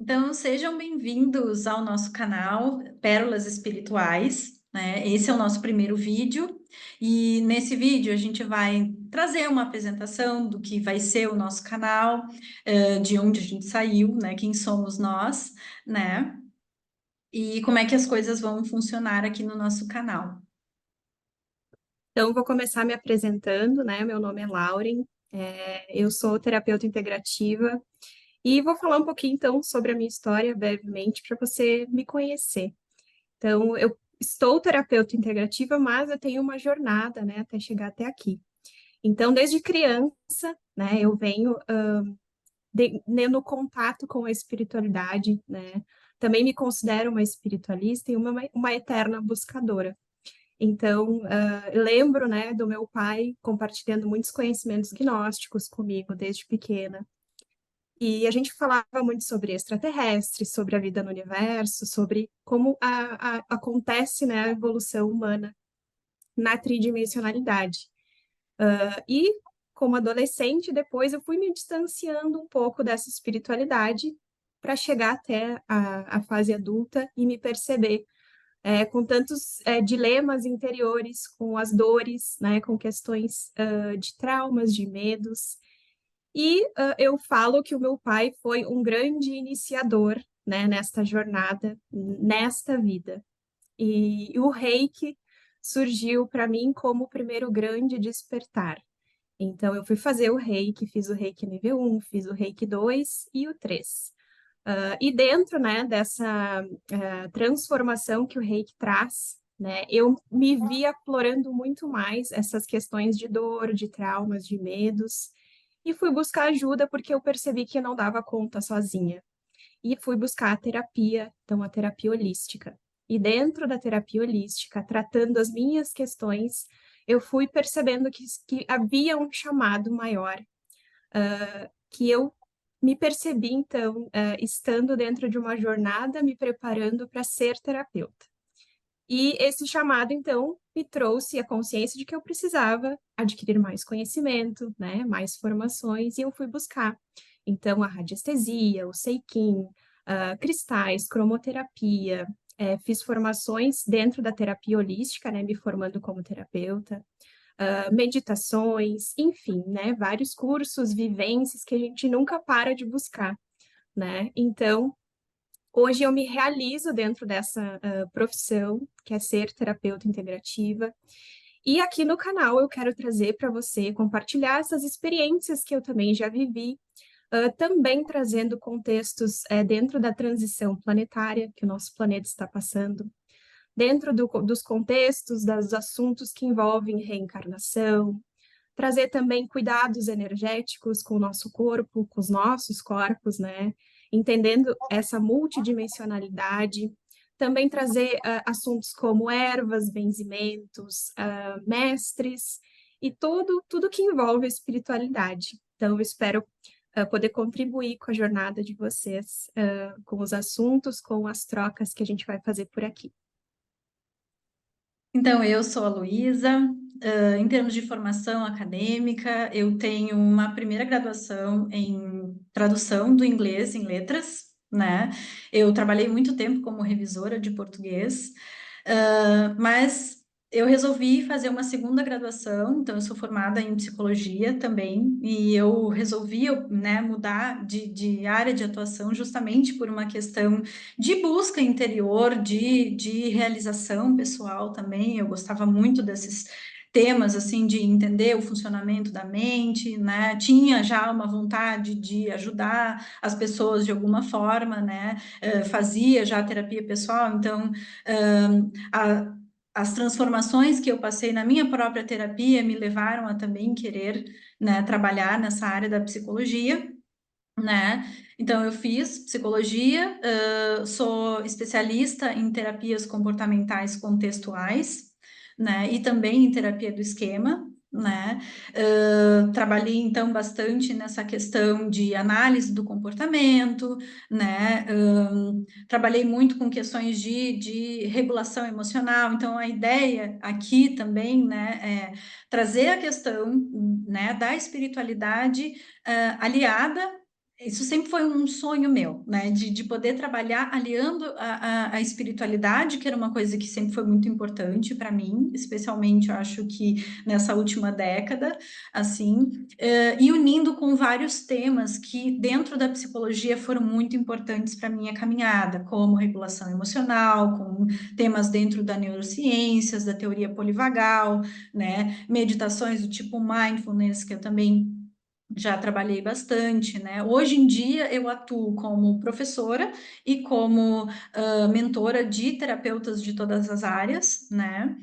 Então, sejam bem-vindos ao nosso canal Pérolas Espirituais, né? Esse é o nosso primeiro vídeo, e nesse vídeo a gente vai trazer uma apresentação do que vai ser o nosso canal, de onde a gente saiu, né? Quem somos nós, né? E como é que as coisas vão funcionar aqui no nosso canal. Então, vou começar me apresentando, né? Meu nome é Lauren, eu sou terapeuta integrativa e vou falar um pouquinho, então, sobre a minha história, brevemente, para você me conhecer. Então, eu estou terapeuta integrativa, mas eu tenho uma jornada, né, até chegar até aqui. Então, desde criança, né, eu venho no contato com a espiritualidade, né? Também me considero uma espiritualista e uma eterna buscadora. Então, eu lembro, né, do meu pai compartilhando muitos conhecimentos gnósticos comigo desde pequena. E a gente falava muito sobre extraterrestres, sobre a vida no universo, sobre como acontece, né, a evolução humana na tridimensionalidade. E, como adolescente, depois eu fui me distanciando um pouco dessa espiritualidade para chegar até a fase adulta e me perceber com tantos dilemas interiores, com as dores, né, com questões de traumas, de medos. E eu falo que o meu pai foi um grande iniciador, né, nesta jornada, nesta vida. E o Reiki surgiu para mim como o primeiro grande despertar. Então, eu fui fazer o Reiki, fiz o Reiki nível 1, fiz o Reiki 2 e o 3. E dentro, né, dessa transformação que o Reiki traz, né, eu me vi aflorando muito mais essas questões de dor, de traumas, de medos, e fui buscar ajuda porque eu percebi que eu não dava conta sozinha. E fui buscar a terapia, então a terapia holística. E dentro da terapia holística, tratando as minhas questões, eu fui percebendo que havia um chamado maior, que eu me percebi, então, estando dentro de uma jornada, me preparando para ser terapeuta. E esse chamado, então, me trouxe a consciência de que eu precisava adquirir mais conhecimento, né, mais formações, e eu fui buscar. Então, a radiestesia, o Seikin, cristais, cromoterapia, fiz formações dentro da terapia holística, né, me formando como terapeuta, meditações, enfim, né, vários cursos, vivências que a gente nunca para de buscar, né? Então, hoje eu me realizo dentro dessa profissão, que é ser terapeuta integrativa. E aqui no canal eu quero trazer para você compartilhar essas experiências que eu também já vivi, também trazendo contextos dentro da transição planetária que o nosso planeta está passando, dentro dos contextos, dos assuntos que envolvem reencarnação, trazer também cuidados energéticos com o nosso corpo, com os nossos corpos, né? Entendendo essa multidimensionalidade. Também trazer assuntos como ervas, benzimentos, mestres e tudo que envolve a espiritualidade. Então, eu espero poder contribuir com a jornada de vocês, com os assuntos, com as trocas que a gente vai fazer por aqui. Então, eu sou a Luísa. Em termos de formação acadêmica, eu tenho uma primeira graduação em tradução do inglês em letras, né? Eu trabalhei muito tempo como revisora de português, mas eu resolvi fazer uma segunda graduação, então eu sou formada em psicologia também, e eu resolvi, né, mudar de área de atuação justamente por uma questão de busca interior, de realização pessoal também. Eu gostava muito desses temas, assim, de entender o funcionamento da mente, né? Tinha já uma vontade de ajudar as pessoas de alguma forma, né? Fazia já terapia pessoal, então, as transformações que eu passei na minha própria terapia me levaram a também querer, né, trabalhar nessa área da psicologia, né? Então, eu fiz psicologia, sou especialista em terapias comportamentais contextuais, né? E também em terapia do esquema, né? Trabalhei, então, bastante nessa questão de análise do comportamento, né? Trabalhei muito com questões de regulação emocional. Então, a ideia aqui também, né, é trazer a questão, né, da espiritualidade, aliada isso sempre foi um sonho meu, né? De poder trabalhar aliando a espiritualidade, que era uma coisa que sempre foi muito importante para mim, especialmente eu acho que nessa última década, assim, e unindo com vários temas que dentro da psicologia foram muito importantes para minha caminhada, como regulação emocional, com temas dentro da neurociências, da teoria polivagal, né? Meditações do tipo mindfulness, que eu também já trabalhei bastante, né? Hoje em dia eu atuo como professora e como mentora de terapeutas de todas as áreas, né?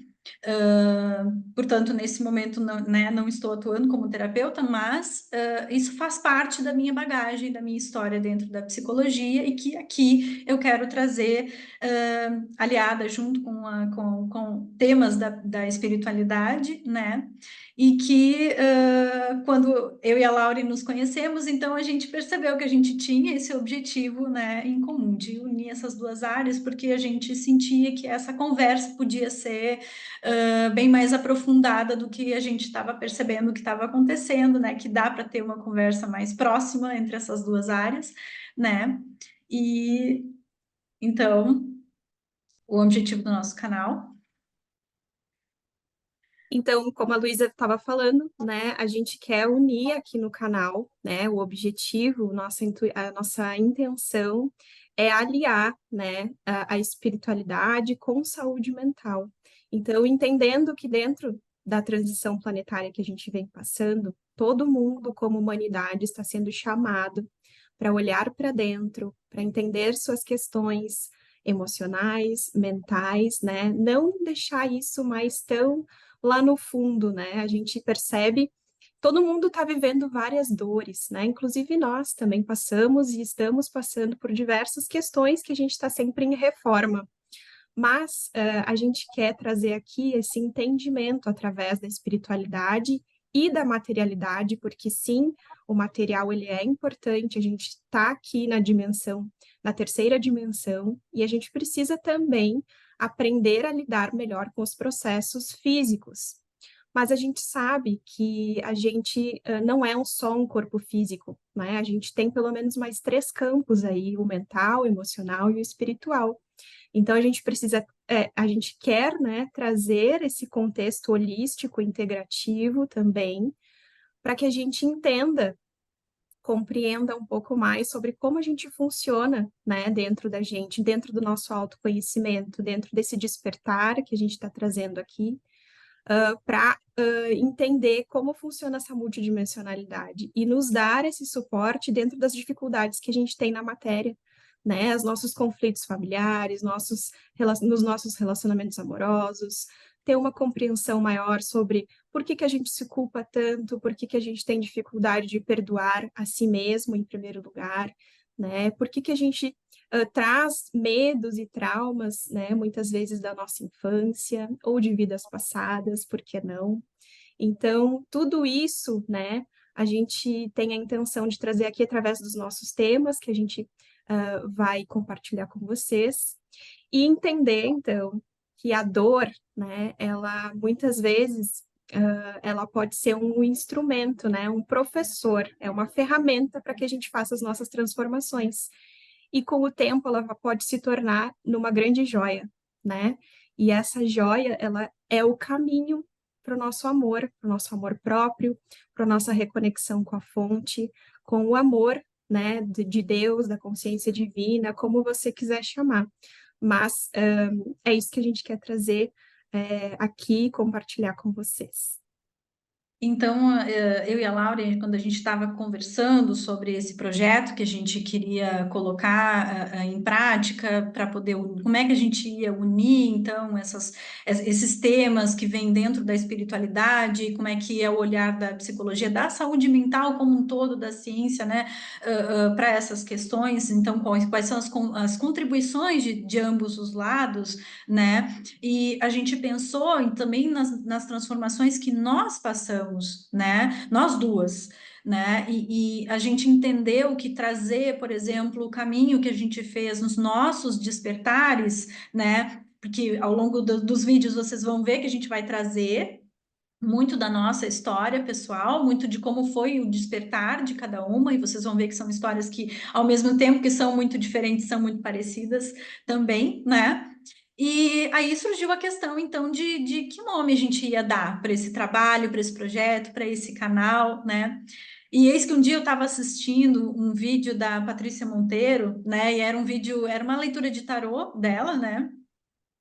Portanto, nesse momento não, né, não estou atuando como terapeuta, mas isso faz parte da minha bagagem, da minha história dentro da psicologia e que aqui eu quero trazer aliada junto com temas da espiritualidade, né? E que quando eu e a Laura nos conhecemos, então a gente percebeu que a gente tinha esse objetivo, né, em comum, de unir essas duas áreas, porque a gente sentia que essa conversa podia ser bem mais aprofundada do que a gente estava percebendo que estava acontecendo, né? Que dá para ter uma conversa mais próxima entre essas duas áreas, né? E então, o objetivo do nosso canal. Então, como a Luísa estava falando, né, a gente quer unir aqui no canal, né, o objetivo, a nossa intenção é aliar, né, a espiritualidade com saúde mental. Então, entendendo que dentro da transição planetária que a gente vem passando, todo mundo, como humanidade, está sendo chamado para olhar para dentro, para entender suas questões emocionais, mentais, né, não deixar isso mais tão lá no fundo, né? A gente percebe, todo mundo está vivendo várias dores, né? Inclusive nós também passamos e estamos passando por diversas questões que a gente está sempre em reforma. Mas a gente quer trazer aqui esse entendimento através da espiritualidade e da materialidade, porque sim, o material ele é importante, a gente está aqui na dimensão, na terceira dimensão, e a gente precisa também aprender a lidar melhor com os processos físicos. Mas a gente sabe que a gente não é só um corpo físico, né? A gente tem pelo menos mais três campos aí, o mental, o emocional e o espiritual. Então, a gente precisa, a gente quer, né, trazer esse contexto holístico, integrativo também, para que a gente entenda, compreenda um pouco mais sobre como a gente funciona, né, dentro da gente, dentro do nosso autoconhecimento, dentro desse despertar que a gente está trazendo aqui, para entender como funciona essa multidimensionalidade e nos dar esse suporte dentro das dificuldades que a gente tem na matéria, né? Os nossos conflitos familiares, nos nossos relacionamentos amorosos, ter uma compreensão maior sobre por que que a gente se culpa tanto, por que que a gente tem dificuldade de perdoar a si mesmo em primeiro lugar, né? Por que que a gente traz medos e traumas, né, muitas vezes da nossa infância ou de vidas passadas, por que não? Então, tudo isso, né, a gente tem a intenção de trazer aqui através dos nossos temas, que a gente vai compartilhar com vocês, e entender, então, que a dor, né, ela muitas vezes ela pode ser um instrumento, né, um professor, é uma ferramenta para que a gente faça as nossas transformações e com o tempo ela pode se tornar numa grande joia, né? E essa joia, ela é o caminho para o nosso amor próprio, para a nossa reconexão com a fonte, com o amor, né, de Deus, da consciência divina, como você quiser chamar. Mas é isso que a gente quer trazer aqui e compartilhar com vocês. Então, eu e a Laura, quando a gente estava conversando sobre esse projeto que a gente queria colocar em prática para poder, como é que a gente ia unir, então, esses temas que vêm dentro da espiritualidade, como é que é o olhar da psicologia, da saúde mental como um todo, da ciência, né, para essas questões, então, quais são as contribuições de ambos os lados, né, e a gente pensou também nas transformações que nós passamos, né? Nós duas. Né? E a gente entendeu que trazer, por exemplo, o caminho que a gente fez nos nossos despertares, né? Porque ao longo dos vídeos vocês vão ver que a gente vai trazer muito da nossa história pessoal, muito de como foi o despertar de cada uma, e vocês vão ver que são histórias que, ao mesmo tempo que são muito diferentes, são muito parecidas também, né? E aí surgiu a questão, então, de que nome a gente ia dar para esse trabalho, para esse projeto, para esse canal, né? E eis que um dia eu estava assistindo um vídeo da Patrícia Monteiro, né? E era um vídeo, era uma leitura de tarô dela, né?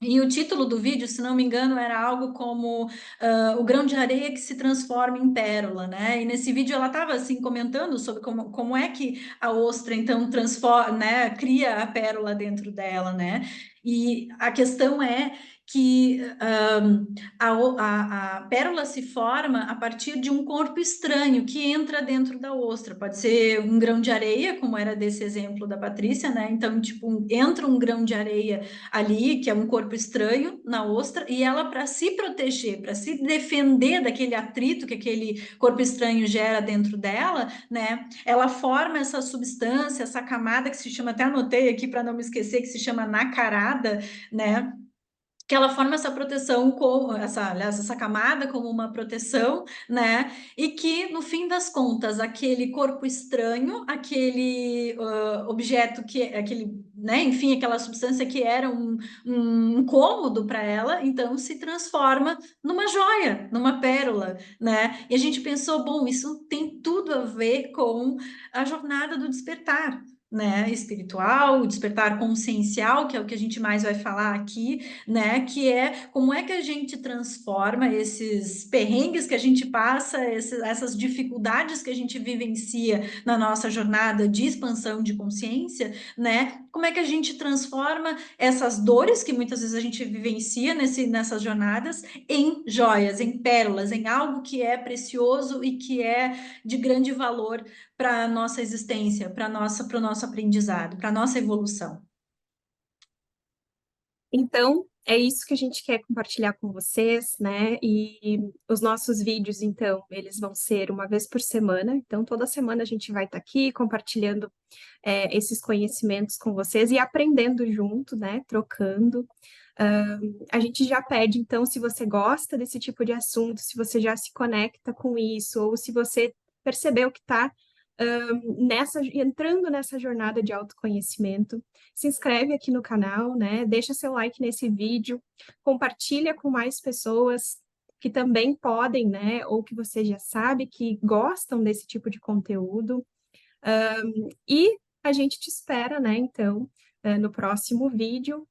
E o título do vídeo, se não me engano, era algo como o grão de areia que se transforma em pérola, né? E nesse vídeo ela estava assim comentando sobre como é que a ostra então transforma, né, cria a pérola dentro dela, né? E a questão é que a pérola se forma a partir de um corpo estranho que entra dentro da ostra. Pode ser um grão de areia, como era desse exemplo da Patrícia, né? Então, tipo, entra um grão de areia ali, que é um corpo estranho na ostra, e ela, para se proteger, para se defender daquele atrito que aquele corpo estranho gera dentro dela, né? Ela forma essa substância, essa camada que se chama, até anotei aqui para não me esquecer, que se chama nacarada, né? Que ela forma essa proteção com essa, aliás, essa camada como uma proteção, né? E que no fim das contas, aquele corpo estranho, aquele objeto que aquele, né? Enfim, aquela substância que era um incômodo para ela, então se transforma numa joia, numa pérola, né? E a gente pensou, bom, isso tem tudo a ver com a jornada do despertar, né, espiritual, o despertar consciencial, que é o que a gente mais vai falar aqui, né? Que é como é que a gente transforma esses perrengues que a gente passa, essas dificuldades que a gente vivencia na nossa jornada de expansão de consciência, né? Como é que a gente transforma essas dores que muitas vezes a gente vivencia nessas jornadas em joias, em pérolas, em algo que é precioso e que é de grande valor para a nossa existência, para o nosso aprendizado, para a nossa evolução. Então, é isso que a gente quer compartilhar com vocês, né? E os nossos vídeos, então, eles vão ser uma vez por semana. Então, toda semana a gente vai estar aqui compartilhando esses conhecimentos com vocês e aprendendo junto, né? Trocando. A gente já pede, então, se você gosta desse tipo de assunto, se você já se conecta com isso, ou se você percebeu que está entrando nessa jornada de autoconhecimento, se inscreve aqui no canal, né? Deixa seu like nesse vídeo, compartilha com mais pessoas que também podem, né? Ou que você já sabe que gostam desse tipo de conteúdo. E a gente te espera, né? Então, no próximo vídeo.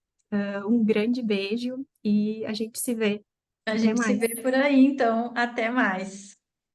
Um grande beijo e a gente se vê. A Até gente se vê mais. por aí, então, até mais.